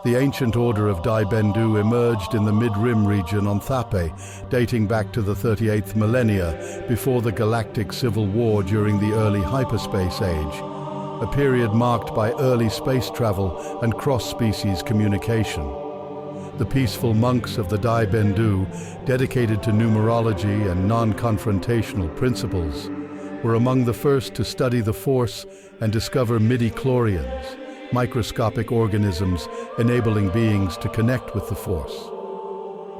The ancient order of Dai Bendu emerged in the mid-rim region on Thape, dating back to the 38th millennia before the galactic civil war during the early hyperspace age, a period marked by early space travel and cross-species communication. The peaceful monks of the Dai Bendu, dedicated to numerology and non-confrontational principles, were among the first to study the Force and discover midi-chlorians, microscopic organisms enabling beings to connect with the Force.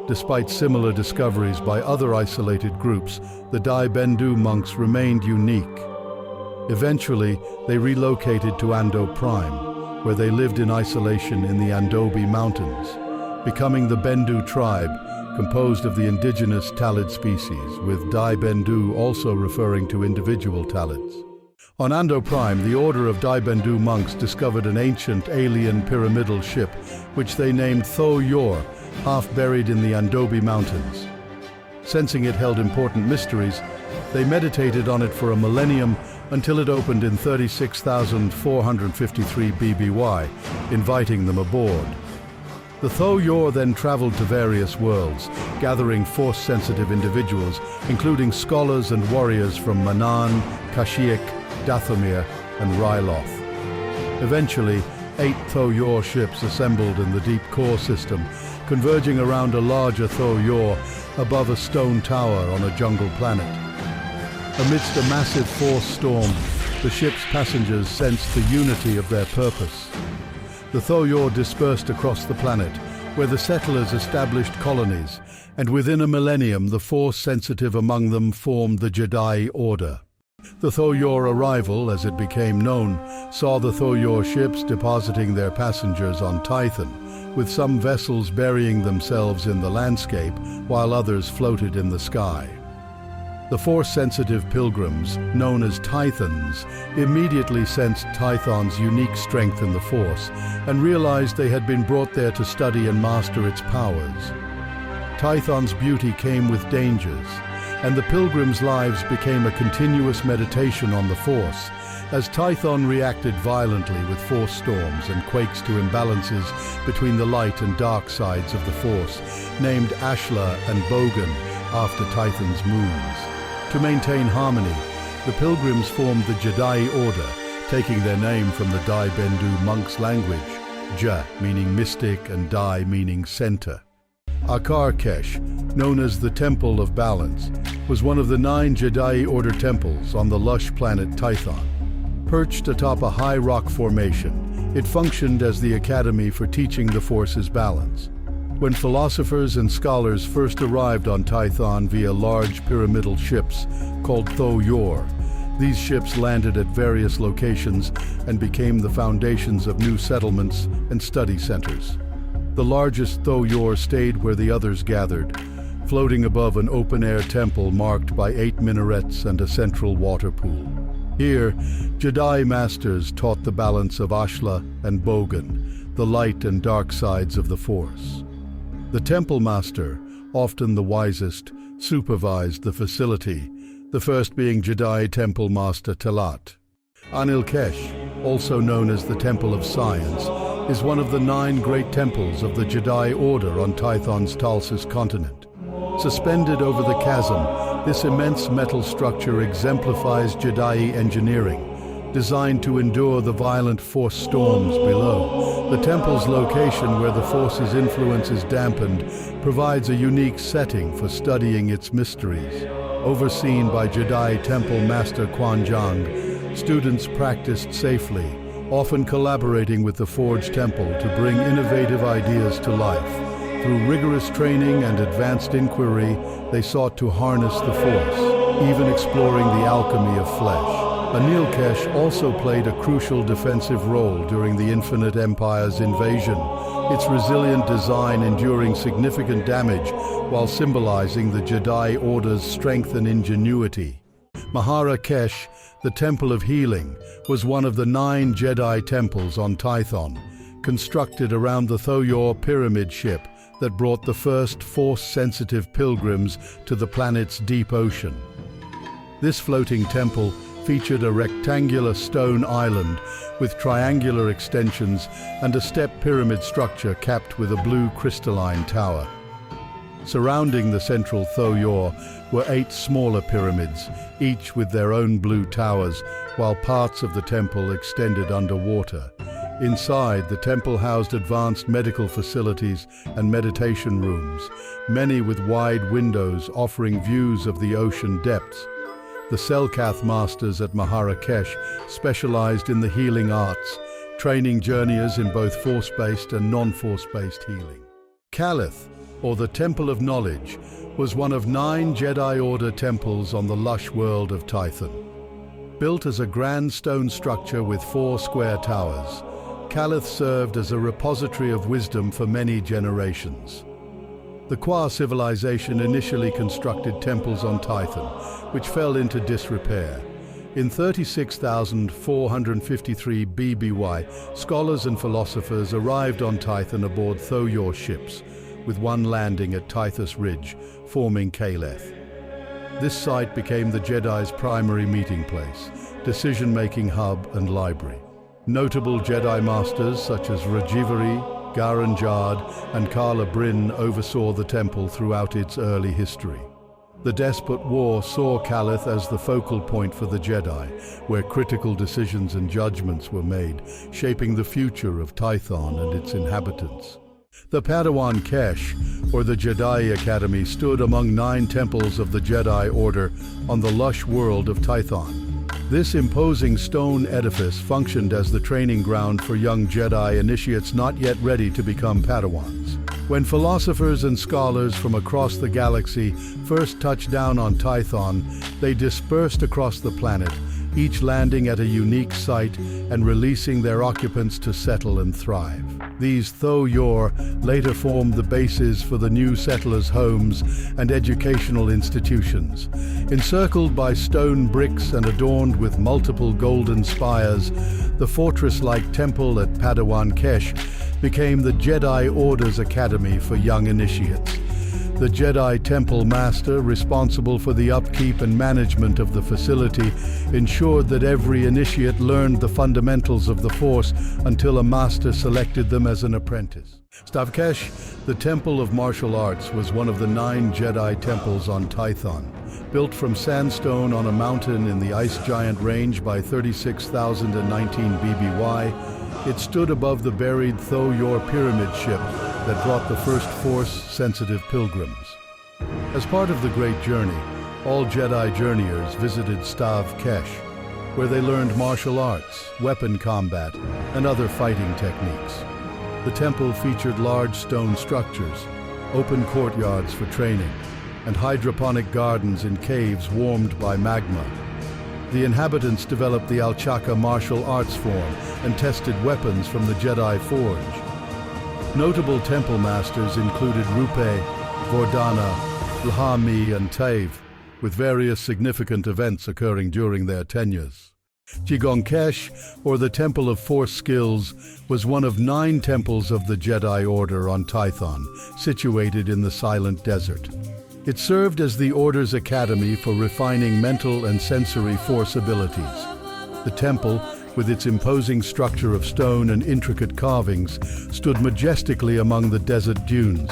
Despite similar discoveries by other isolated groups, the Dai Bendu monks remained unique. Eventually, they relocated to Ando Prime, where they lived in isolation in the Andobi Mountains, becoming the Bendu tribe, composed of the indigenous Talid species, with Dai Bendu also referring to individual Talids. On Ando Prime, the order of Dai Bendu monks discovered an ancient alien pyramidal ship, which they named Tho Yor, half buried in the Andobi Mountains. Sensing it held important mysteries, they meditated on it for a millennium until it opened in 36,453 BBY, inviting them aboard. The Tho Yor then traveled to various worlds, gathering Force-sensitive individuals, including scholars and warriors from Manan, Kashyyyk, Dathomir, and Ryloth. Eventually, 8 Tho Yor ships assembled in the deep core system, converging around a larger Tho Yor above a stone tower on a jungle planet. Amidst a massive Force storm, the ship's passengers sensed the unity of their purpose. The Tho Yor dispersed across the planet, where the settlers established colonies, and within a millennium the Force-sensitive among them formed the Jedi Order. The Tho Yor arrival, as it became known, saw the Tho Yor ships depositing their passengers on Tython, with some vessels burying themselves in the landscape while others floated in the sky. The Force-sensitive pilgrims, known as Tythons, immediately sensed Tython's unique strength in the Force and realized they had been brought there to study and master its powers. Tython's beauty came with dangers, and the pilgrims' lives became a continuous meditation on the Force, as Tython reacted violently with Force storms and quakes to imbalances between the light and dark sides of the Force, named Ashla and Bogan after Tython's moons. To maintain harmony, the pilgrims formed the Jedi Order, taking their name from the Dai Bendu monks' language, Ja meaning mystic and Dai meaning center. Akarkesh, known as the Temple of Balance, was one of the 9 Jedi Order temples on the lush planet Tython. Perched atop a high rock formation, it functioned as the academy for teaching the Force's balance. When philosophers and scholars first arrived on Tython via large pyramidal ships called Tho Yor, these ships landed at various locations and became the foundations of new settlements and study centers. The largest Tho Yor stayed where the others gathered, floating above an open-air temple marked by 8 minarets and a central water pool. Here, Jedi masters taught the balance of Ashla and Bogan, the light and dark sides of the Force. The Temple Master, often the wisest, supervised the facility, the first being Jedi Temple Master Talat. Anil-Kesh, also known as the Temple of Science, is one of the 9 great temples of the Jedi Order on Tython's Talsis continent. Suspended over the chasm, this immense metal structure exemplifies Jedi engineering, designed to endure the violent Force storms below. The temple's location, where the Force's influence is dampened, provides a unique setting for studying its mysteries. Overseen by Jedi Temple Master Quan Jang, students practiced safely, often collaborating with the Forge Temple to bring innovative ideas to life. Through rigorous training and advanced inquiry, they sought to harness the Force, even exploring the alchemy of flesh. Anil-Kesh also played a crucial defensive role during the Infinite Empire's invasion, its resilient design enduring significant damage while symbolizing the Jedi Order's strength and ingenuity. Mahara-Kesh, the Temple of Healing, was one of the 9 Jedi temples on Tython, constructed around the Tho Yor pyramid ship that brought the first Force-sensitive pilgrims to the planet's deep ocean. This floating temple, featured a rectangular stone island with triangular extensions and a step pyramid structure capped with a blue crystalline tower. Surrounding the central Thoyor were 8 smaller pyramids, each with their own blue towers, while parts of the temple extended underwater. Inside, the temple housed advanced medical facilities and meditation rooms, many with wide windows offering views of the ocean depths. The Selkath masters at Marrakesh specialized in the healing arts, training journeyers in both force-based and non-force-based healing. Calith, or the Temple of Knowledge, was one of 9 Jedi Order temples on the lush world of Tython. Built as a grand stone structure with 4 square towers, Calith served as a repository of wisdom for many generations. The Kwa civilization initially constructed temples on Tython, which fell into disrepair. In 36,453 BBY, scholars and philosophers arrived on Tython aboard Thoyor ships, with one landing at Tythus Ridge, forming Calith. This site became the Jedi's primary meeting place, decision-making hub and library. Notable Jedi Masters such as Rajivari, Garen Jard, and Karla Bryn oversaw the temple throughout its early history. The Despot War saw Calith as the focal point for the Jedi, where critical decisions and judgments were made, shaping the future of Tython and its inhabitants. The Padawan Kesh, or the Jedi Academy, stood among 9 temples of the Jedi Order on the lush world of Tython. This imposing stone edifice functioned as the training ground for young Jedi initiates not yet ready to become Padawans. When philosophers and scholars from across the galaxy first touched down on Tython, they dispersed across the planet, each landing at a unique site and releasing their occupants to settle and thrive. These Thoyor later formed the bases for the new settlers' homes and educational institutions. Encircled by stone bricks and adorned with multiple golden spires, the fortress-like temple at Padawan Kesh became the Jedi Order's academy for young initiates. The Jedi Temple Master, responsible for the upkeep and management of the facility, ensured that every initiate learned the fundamentals of the Force until a master selected them as an apprentice. Stavkesh, the Temple of Martial Arts, was one of the 9 Jedi temples on Tython. Built from sandstone on a mountain in the Ice Giant Range by 36,019 BBY, it stood above the buried Thoyor pyramid ship that brought the first Force-sensitive pilgrims. As part of the Great Journey, all Jedi journeyers visited Stavkesh, where they learned martial arts, weapon combat, and other fighting techniques. The temple featured large stone structures, open courtyards for training, and hydroponic gardens in caves warmed by magma. The inhabitants developed the Alchaka martial arts form and tested weapons from the Jedi Forge. Notable temple masters included Rupe, Vordana, Lhami, and Taiv, with various significant events occurring during their tenures. Jigongkesh, or the Temple of Force Skills, was one of 9 temples of the Jedi Order on Tython, situated in the Silent Desert. It served as the Order's academy for refining mental and sensory force abilities. The temple, with its imposing structure of stone and intricate carvings, stood majestically among the desert dunes.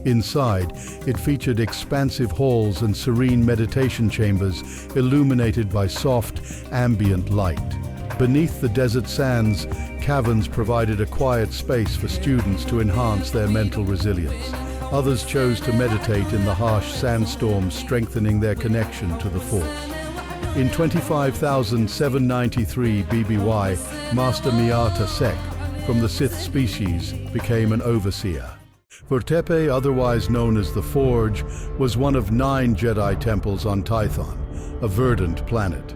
Inside, it featured expansive halls and serene meditation chambers illuminated by soft, ambient light. Beneath the desert sands, caverns provided a quiet space for students to enhance their mental resilience. Others chose to meditate in the harsh sandstorms, strengthening their connection to the Force. In 25,793 BBY, Master Miata Sek, from the Sith species, became an overseer. Vortepe, otherwise known as the Forge, was one of 9 Jedi temples on Tython, a verdant planet.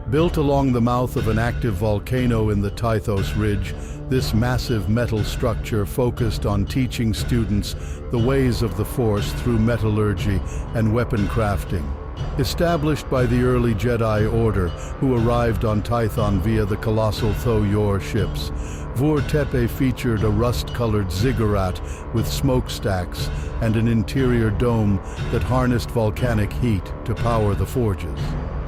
Built along the mouth of an active volcano in the Tythos Ridge, this massive metal structure focused on teaching students the ways of the Force through metallurgy and weapon crafting. Established by the early Jedi Order, who arrived on Tython via the colossal Thoyor ships, Vortepe featured a rust-colored ziggurat with smokestacks and an interior dome that harnessed volcanic heat to power the forges.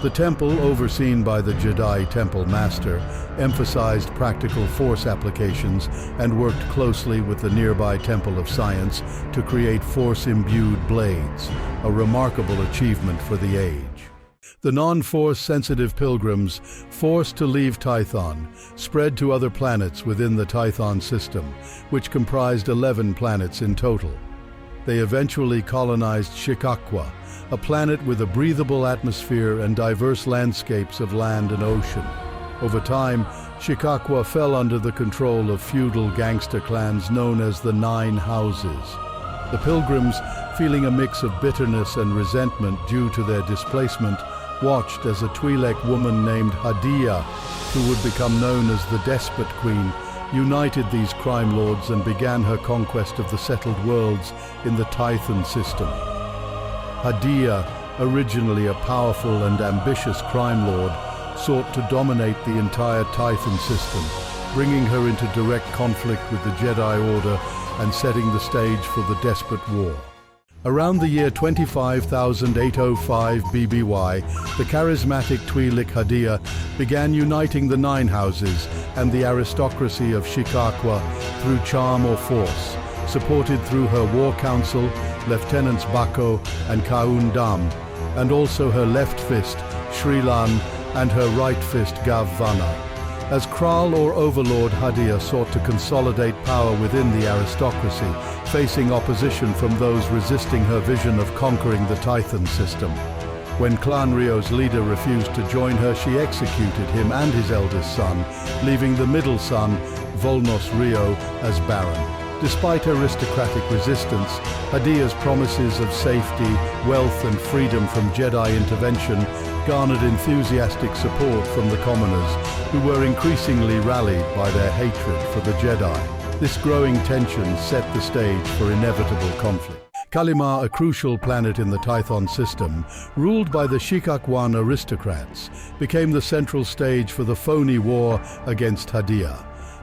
The temple, overseen by the Jedi Temple Master, emphasized practical force applications and worked closely with the nearby Temple of Science to create force-imbued blades, a remarkable achievement for the age. The non-force-sensitive pilgrims, forced to leave Tython, spread to other planets within the Tython system, which comprised 11 planets in total. They eventually colonized Shikakwa, a planet with a breathable atmosphere and diverse landscapes of land and ocean. Over time, Shikakwa fell under the control of feudal gangster clans known as the Nine Houses. The pilgrims, feeling a mix of bitterness and resentment due to their displacement, watched as a Twi'lek woman named Hadia, who would become known as the Despot Queen, united these crime lords and began her conquest of the settled worlds in the Tython system. Hadia, originally a powerful and ambitious crime lord, sought to dominate the entire Tython system, bringing her into direct conflict with the Jedi Order and setting the stage for the Despot War. Around the year 25,805 BBY, the charismatic Twi'lek Hadia began uniting the Nine Houses and the aristocracy of Shikakwa through charm or force, supported through her war council, Lieutenants Bako and Kaun Dam, and also her left fist, Shrilan, and her right fist, Gavvana. As Kral or Overlord, Hadia sought to consolidate power within the aristocracy, facing opposition from those resisting her vision of conquering the Tython system. When Clan Rio's leader refused to join her, she executed him and his eldest son, leaving the middle son, Volnos Rio, as Baron. Despite aristocratic resistance, Hadia's promises of safety, wealth and freedom from Jedi intervention garnered enthusiastic support from the commoners, who were increasingly rallied by their hatred for the Jedi. This growing tension set the stage for inevitable conflict. Kalimar, a crucial planet in the Tython system, ruled by the Shikakwan aristocrats, became the central stage for the phony war against Hadia,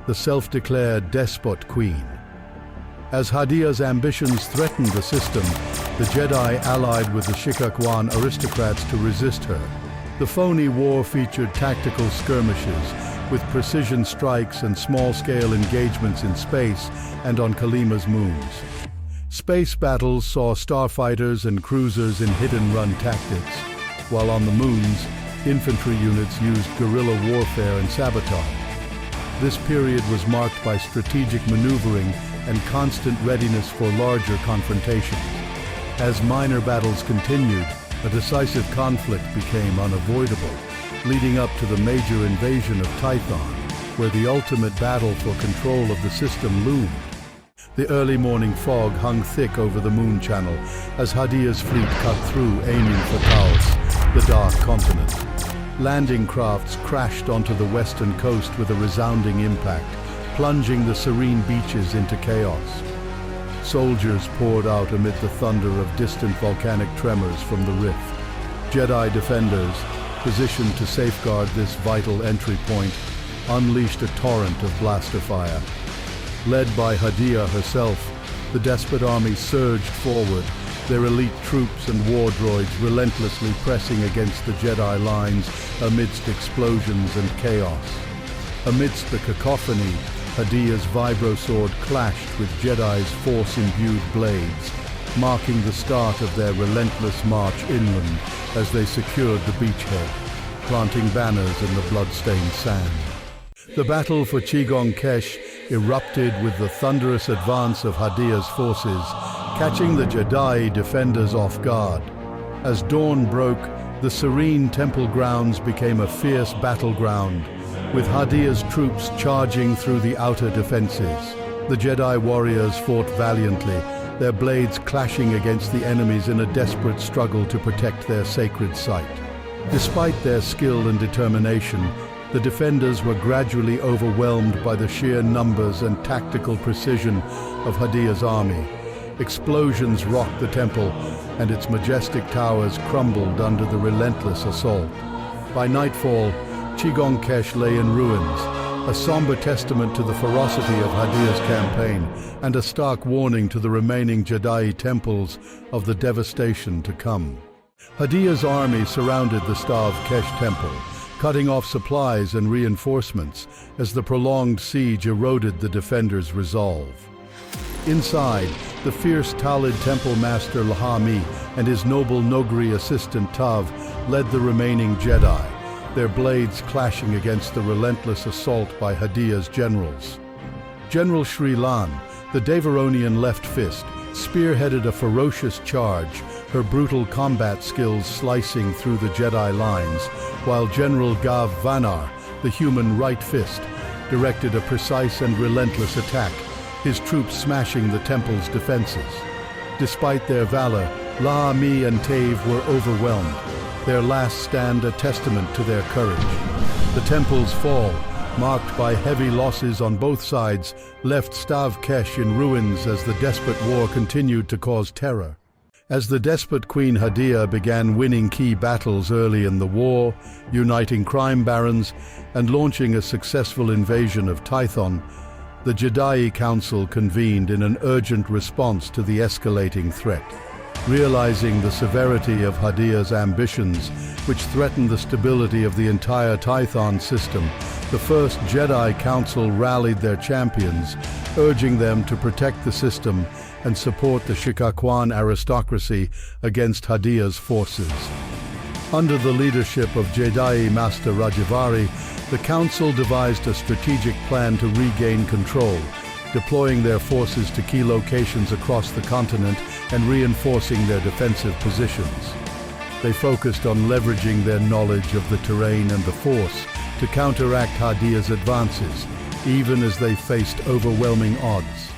the self-declared Despot Queen. As Hadia's ambitions threatened the system, the Jedi allied with the Shikakwan aristocrats to resist her. The phony war featured tactical skirmishes, with precision strikes and small-scale engagements in space and on Kalima's moons. Space battles saw starfighters and cruisers in hit-and-run tactics, while on the moons, infantry units used guerrilla warfare and sabotage. This period was marked by strategic maneuvering and constant readiness for larger confrontations. As minor battles continued, a decisive conflict became unavoidable, leading up to the major invasion of Tython, where the ultimate battle for control of the system loomed. The early morning fog hung thick over the moon channel as Hadia's fleet cut through, aiming for Taos, the Dark Continent. Landing crafts crashed onto the western coast with a resounding impact, plunging the serene beaches into chaos. Soldiers poured out amid the thunder of distant volcanic tremors from the rift. Jedi defenders, positioned to safeguard this vital entry point, unleashed a torrent of blaster fire. Led by Hadia herself, the Despot army surged forward, their elite troops and war droids relentlessly pressing against the Jedi lines amidst explosions and chaos. Amidst the cacophony, Hadia's vibrosword clashed with Jedi's force-imbued blades, marking the start of their relentless march inland as they secured the beachhead, planting banners in the blood-stained sand. The battle for Chigong Kesh erupted with the thunderous advance of Hadia's forces, catching the Jedi defenders off guard. As dawn broke, the serene temple grounds became a fierce battleground, with Hadia's troops charging through the outer defenses. The Jedi warriors fought valiantly, their blades clashing against the enemies in a desperate struggle to protect their sacred site. Despite their skill and determination, the defenders were gradually overwhelmed by the sheer numbers and tactical precision of Hadia's army. Explosions rocked the temple, and its majestic towers crumbled under the relentless assault. By nightfall, Chigong Kesh lay in ruins, a somber testament to the ferocity of Hadia's campaign and a stark warning to the remaining Jedi temples of the devastation to come. Hadia's army surrounded the Stav Kesh temple, cutting off supplies and reinforcements as the prolonged siege eroded the defenders' resolve. Inside, the fierce Talid temple master Lahami and his noble Nogri assistant Tav led the remaining Jedi, their blades clashing against the relentless assault by Hadia's generals. General Sri Lan, the Devaronian left fist, spearheaded a ferocious charge, her brutal combat skills slicing through the Jedi lines, while General Gav Vanar, the human right fist, directed a precise and relentless attack, his troops smashing the temple's defenses. Despite their valor, Lahami and Tave were overwhelmed, their last stand a testament to their courage. The temple's fall, marked by heavy losses on both sides, left Stav Kesh in ruins as the Despot War continued to cause terror. As the despot Queen Hadia began winning key battles early in the war, uniting crime barons, and launching a successful invasion of Tython, the Jedi Council convened in an urgent response to the escalating threat. Realizing the severity of Hadia's ambitions, which threatened the stability of the entire Tython system, the First Jedi Council rallied their champions, urging them to protect the system and support the Shikakwan aristocracy against Hadia's forces. Under the leadership of Jedi Master Rajavari, the Council devised a strategic plan to regain control, deploying their forces to key locations across the continent and reinforcing their defensive positions. They focused on leveraging their knowledge of the terrain and the Force to counteract Hadia's advances, even as they faced overwhelming odds.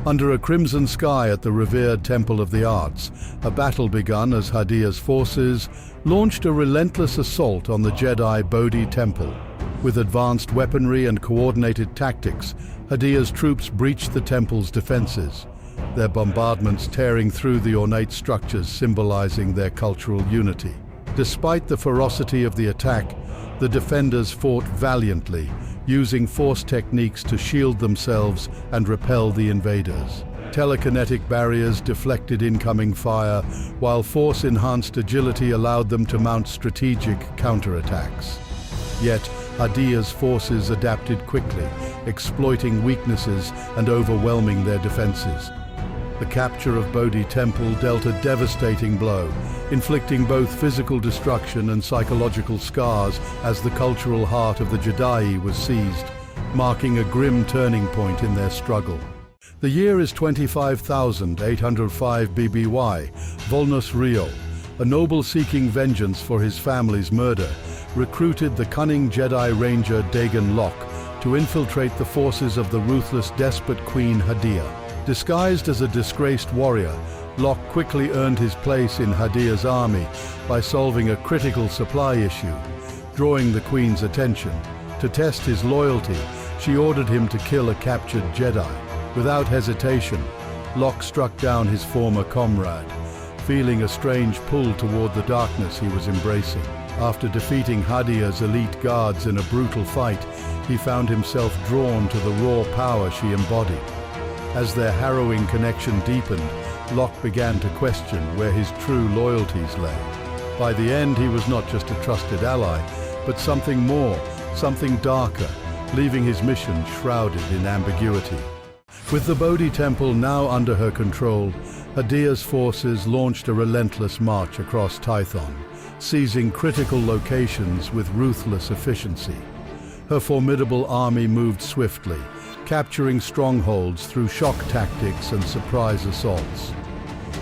Under a crimson sky at the revered Temple of the Arts, a battle begun as Hadia's forces launched a relentless assault on the Jedi Bodhi Temple. With advanced weaponry and coordinated tactics, Hadia's troops breached the temple's defenses, their bombardments tearing through the ornate structures symbolizing their cultural unity. Despite the ferocity of the attack, the defenders fought valiantly, using force techniques to shield themselves and repel the invaders. Telekinetic barriers deflected incoming fire, while force-enhanced agility allowed them to mount strategic counterattacks. Yet, Hadia's forces adapted quickly, exploiting weaknesses and overwhelming their defenses. The capture of Bodhi Temple dealt a devastating blow, inflicting both physical destruction and psychological scars as the cultural heart of the Jedi was seized, marking a grim turning point in their struggle. The year is 25,805 BBY. Volnus Rio, a noble seeking vengeance for his family's murder, recruited the cunning Jedi Ranger Dagon Locke to infiltrate the forces of the ruthless despot Queen Hadia. Disguised as a disgraced warrior, Locke quickly earned his place in Hadia's army by solving a critical supply issue, drawing the Queen's attention. To test his loyalty, she ordered him to kill a captured Jedi. Without hesitation, Locke struck down his former comrade, feeling a strange pull toward the darkness he was embracing. After defeating Hadia's elite guards in a brutal fight, he found himself drawn to the raw power she embodied. As their harrowing connection deepened, Locke began to question where his true loyalties lay. By the end, he was not just a trusted ally, but something more, something darker, leaving his mission shrouded in ambiguity. With the Bodhi Temple now under her control, Hadia's forces launched a relentless march across Tython, seizing critical locations with ruthless efficiency. Her formidable army moved swiftly, capturing strongholds through shock tactics and surprise assaults.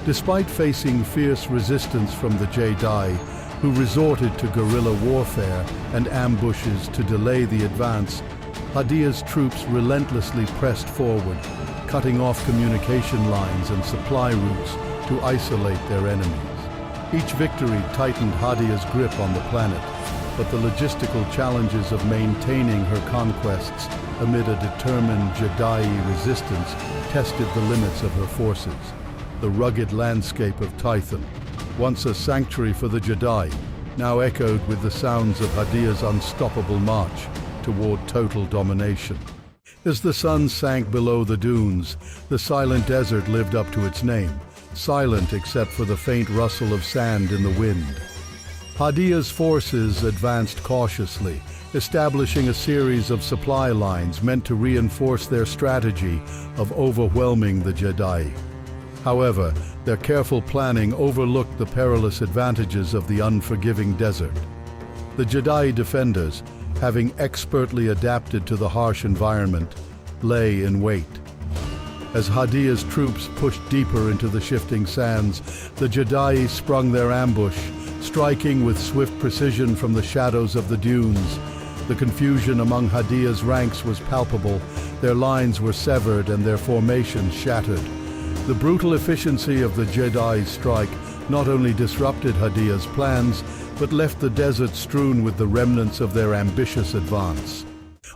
Despite facing fierce resistance from the Jedi, who resorted to guerrilla warfare and ambushes to delay the advance, Hadia's troops relentlessly pressed forward, cutting off communication lines and supply routes to isolate their enemies. Each victory tightened Hadia's grip on the planet, but the logistical challenges of maintaining her conquests amid a determined Jedi resistance tested the limits of her forces. The rugged landscape of Tython, once a sanctuary for the Jedi, now echoed with the sounds of Hadia's unstoppable march toward total domination. As the sun sank below the dunes, the silent desert lived up to its name, silent except for the faint rustle of sand in the wind. Hadia's forces advanced cautiously, establishing a series of supply lines meant to reinforce their strategy of overwhelming the Jedi. However, their careful planning overlooked the perilous advantages of the unforgiving desert. The Jedi defenders, having expertly adapted to the harsh environment, lay in wait. As Hadia's troops pushed deeper into the shifting sands, the Jedi sprung their ambush, striking with swift precision from the shadows of the dunes. The confusion among Hadia's ranks was palpable. Their lines were severed and their formations shattered. The brutal efficiency of the Jedi's strike not only disrupted Hadia's plans, but left the desert strewn with the remnants of their ambitious advance.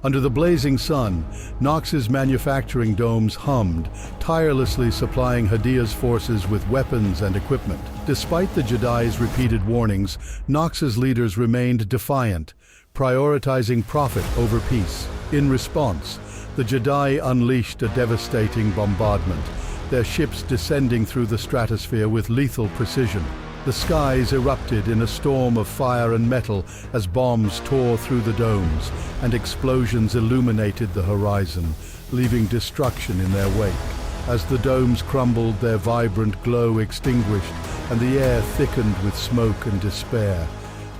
Under the blazing sun, Nox's manufacturing domes hummed, tirelessly supplying Hadia's forces with weapons and equipment. Despite the Jedi's repeated warnings, Nox's leaders remained defiant, prioritizing profit over peace. In response, the Jedi unleashed a devastating bombardment, their ships descending through the stratosphere with lethal precision. The skies erupted in a storm of fire and metal as bombs tore through the domes, and explosions illuminated the horizon, leaving destruction in their wake. As the domes crumbled, their vibrant glow extinguished, and the air thickened with smoke and despair.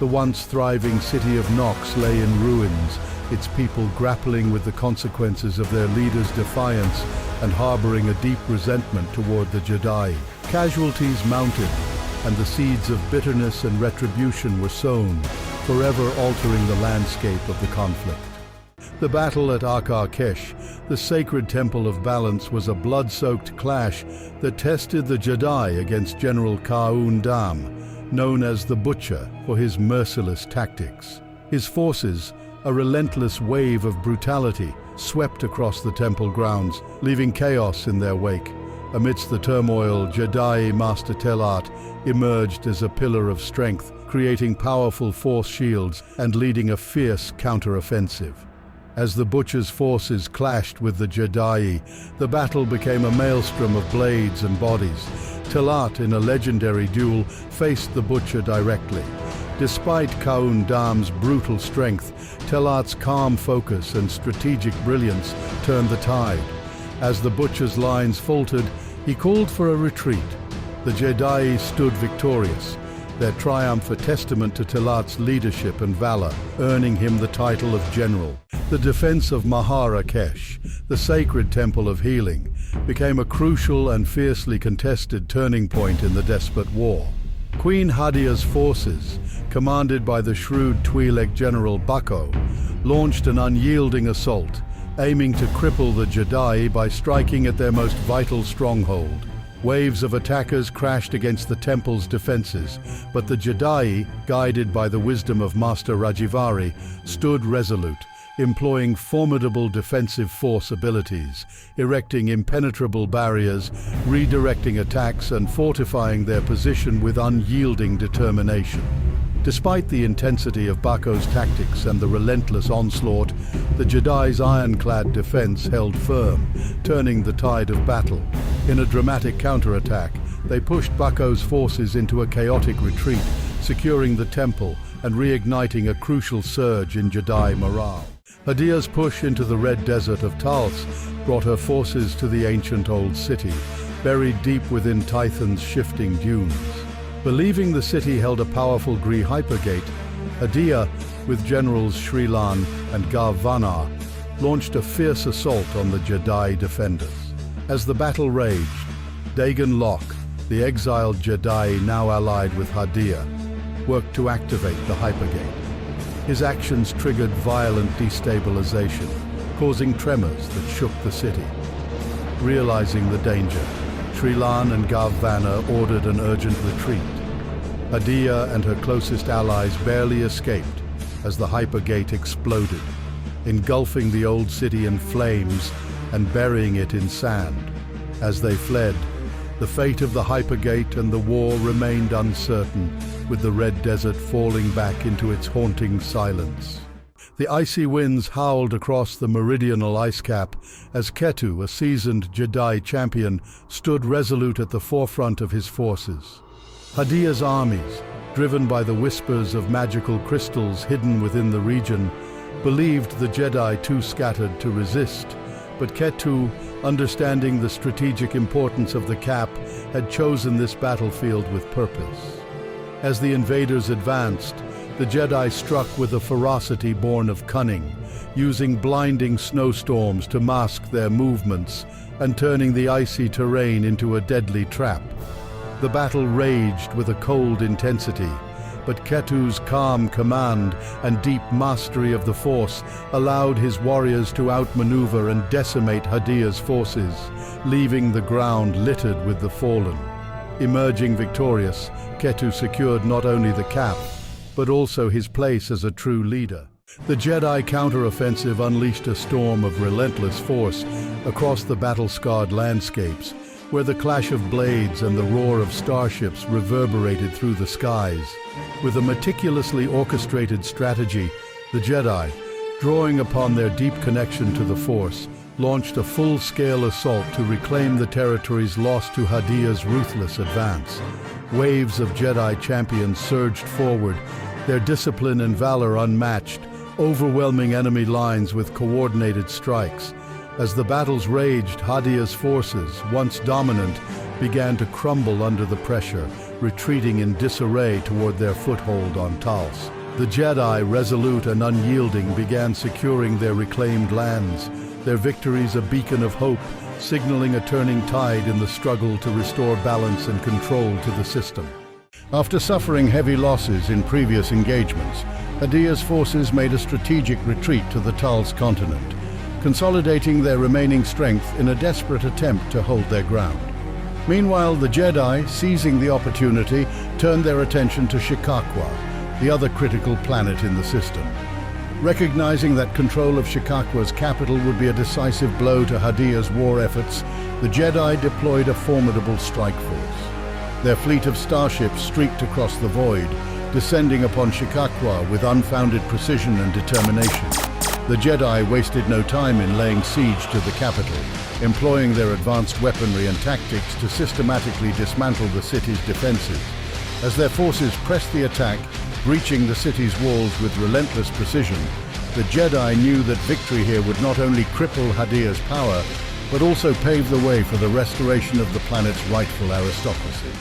The once thriving city of Nox lay in ruins, its people grappling with the consequences of their leaders' defiance and harboring a deep resentment toward the Jedi. Casualties mounted, and the seeds of bitterness and retribution were sown, forever altering the landscape of the conflict. The battle at Akarkesh, the sacred temple of balance, was a blood-soaked clash that tested the Jedi against General Ka'un Dam, known as the Butcher for his merciless tactics. His forces, a relentless wave of brutality, swept across the temple grounds, leaving chaos in their wake. Amidst the turmoil, Jedi Master Telat emerged as a pillar of strength, creating powerful force shields and leading a fierce counteroffensive. As the Butcher's forces clashed with the Jedi, the battle became a maelstrom of blades and bodies. Telat, in a legendary duel, faced the Butcher directly. Despite Ka'un Dam's brutal strength, Telat's calm focus and strategic brilliance turned the tide. As the Butcher's lines faltered, he called for a retreat. The Jedi stood victorious, their triumph a testament to Telat's leadership and valor, earning him the title of General. The defense of Maharakesh, the sacred temple of healing, became a crucial and fiercely contested turning point in the Despot War. Queen Hadia's forces, commanded by the shrewd Twi'lek General Bako, launched an unyielding assault, aiming to cripple the Jedi by striking at their most vital stronghold. Waves of attackers crashed against the temple's defenses, but the Jedi, guided by the wisdom of Master Rajivari, stood resolute, employing formidable defensive force abilities, erecting impenetrable barriers, redirecting attacks, and fortifying their position with unyielding determination. Despite the intensity of Bako's tactics and the relentless onslaught, the Jedi's ironclad defense held firm, turning the tide of battle. In a dramatic counterattack, they pushed Bako's forces into a chaotic retreat, securing the temple and reigniting a crucial surge in Jedi morale. Hadia's push into the Red Desert of Tals brought her forces to the ancient old city, buried deep within Tython's shifting dunes. Believing the city held a powerful Gree hypergate, Hadia, with generals Srilan and Garvanar, launched a fierce assault on the Jedi defenders. As the battle raged, Dagon Lok, the exiled Jedi now allied with Hadia, worked to activate the hypergate. His actions triggered violent destabilization, causing tremors that shook the city. Realizing the danger, Srilan and Garvana ordered an urgent retreat. Hadia and her closest allies barely escaped as the hypergate exploded, engulfing the old city in flames and burying it in sand. As they fled, the fate of the hypergate and the war remained uncertain, with the Red Desert falling back into its haunting silence. The icy winds howled across the meridional ice cap as Ketu, a seasoned Jedi champion, stood resolute at the forefront of his forces. Hadia's armies, driven by the whispers of magical crystals hidden within the region, believed the Jedi too scattered to resist, but Ketu, understanding the strategic importance of the cap, had chosen this battlefield with purpose. As the invaders advanced, the Jedi struck with a ferocity born of cunning, using blinding snowstorms to mask their movements and turning the icy terrain into a deadly trap. The battle raged with a cold intensity, but Ketu's calm command and deep mastery of the Force allowed his warriors to outmaneuver and decimate Hadia's forces, leaving the ground littered with the fallen. Emerging victorious, Ketu secured not only the cap, but also his place as a true leader. The Jedi counteroffensive unleashed a storm of relentless force across the battle-scarred landscapes, where the clash of blades and the roar of starships reverberated through the skies. With a meticulously orchestrated strategy, the Jedi, drawing upon their deep connection to the Force, launched a full-scale assault to reclaim the territories lost to Hadia's ruthless advance. Waves of Jedi champions surged forward, their discipline and valor unmatched, overwhelming enemy lines with coordinated strikes. As the battles raged, Hadia's forces, once dominant, began to crumble under the pressure, retreating in disarray toward their foothold on Tals. The Jedi, resolute and unyielding, began securing their reclaimed lands, their victories a beacon of hope, signaling a turning tide in the struggle to restore balance and control to the system. After suffering heavy losses in previous engagements, Hadia's forces made a strategic retreat to the Tals continent, consolidating their remaining strength in a desperate attempt to hold their ground. Meanwhile, the Jedi, seizing the opportunity, turned their attention to Shikakwa, the other critical planet in the system. Recognizing that control of Shikakwa's capital would be a decisive blow to Hadia's war efforts, the Jedi deployed a formidable strike force. Their fleet of starships streaked across the void, descending upon Shikakwa with unfounded precision and determination. The Jedi wasted no time in laying siege to the capital, employing their advanced weaponry and tactics to systematically dismantle the city's defenses. As their forces pressed the attack, breaching the city's walls with relentless precision, the Jedi knew that victory here would not only cripple Hadia's power, but also pave the way for the restoration of the planet's rightful aristocracy.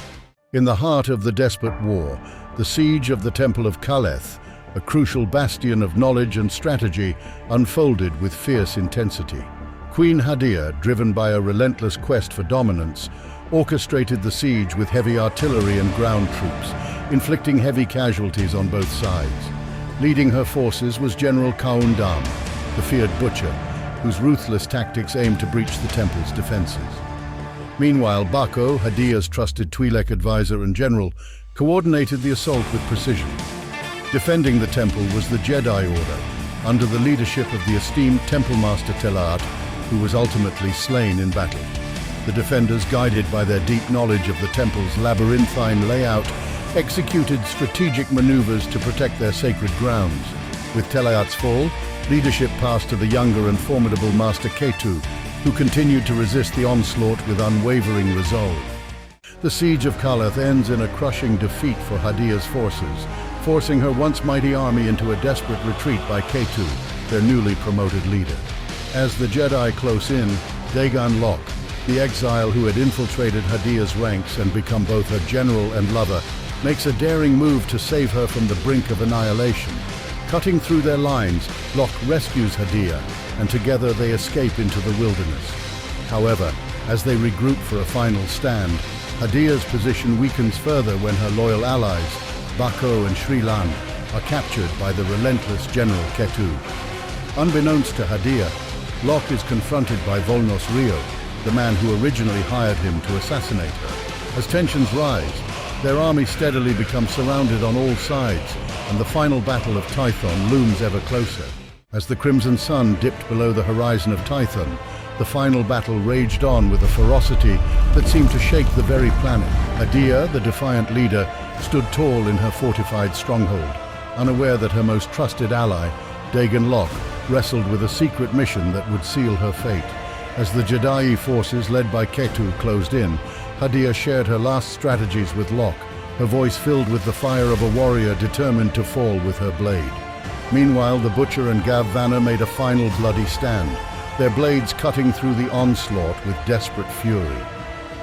In the heart of the Despot War, the siege of the Temple of Kaleth, a crucial bastion of knowledge and strategy, unfolded with fierce intensity. Queen Hadia, driven by a relentless quest for dominance, orchestrated the siege with heavy artillery and ground troops, inflicting heavy casualties on both sides. Leading her forces was General Kaun Dam, the feared butcher, whose ruthless tactics aimed to breach the temple's defenses. Meanwhile, Bako, Hadia's trusted Twi'lek advisor and general, coordinated the assault with precision. Defending the temple was the Jedi Order, under the leadership of the esteemed Temple Master Telat, who was ultimately slain in battle. The defenders, guided by their deep knowledge of the temple's labyrinthine layout, executed strategic maneuvers to protect their sacred grounds. With Telat's fall, leadership passed to the younger and formidable Master Ketu, who continued to resist the onslaught with unwavering resolve. The siege of Kaleth ends in a crushing defeat for Hadia's forces, forcing her once mighty army into a desperate retreat by Ketu, their newly promoted leader. As the Jedi close in, Dagan Lok, the exile who had infiltrated Hadia's ranks and become both her general and lover, makes a daring move to save her from the brink of annihilation. Cutting through their lines, Lok rescues Hadia, and together they escape into the wilderness. However, as they regroup for a final stand, Hadia's position weakens further when her loyal allies, Bako and Sri Lan, are captured by the relentless General Ketu. Unbeknownst to Hadia, Lok is confronted by Volnos Rio, the man who originally hired him to assassinate her. As tensions rise, their army steadily becomes surrounded on all sides, and the final battle of Tython looms ever closer. As the crimson sun dipped below the horizon of Tython, the final battle raged on with a ferocity that seemed to shake the very planet. Hadia, the defiant leader, stood tall in her fortified stronghold, unaware that her most trusted ally, Dagon Locke wrestled with a secret mission that would seal her fate. As the Jedi forces led by Ketu closed in, Hadia shared her last strategies with Locke, her voice filled with the fire of a warrior determined to fall with her blade. Meanwhile, the Butcher and Gav Vanna made a final bloody stand, their blades cutting through the onslaught with desperate fury.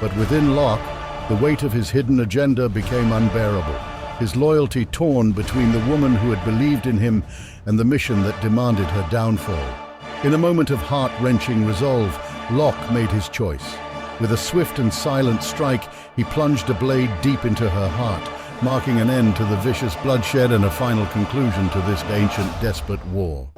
But within Locke, the weight of his hidden agenda became unbearable, his loyalty torn between the woman who had believed in him and the mission that demanded her downfall. In a moment of heart-wrenching resolve, Locke made his choice. With a swift and silent strike, he plunged a blade deep into her heart, marking an end to the vicious bloodshed and a final conclusion to this ancient despot war.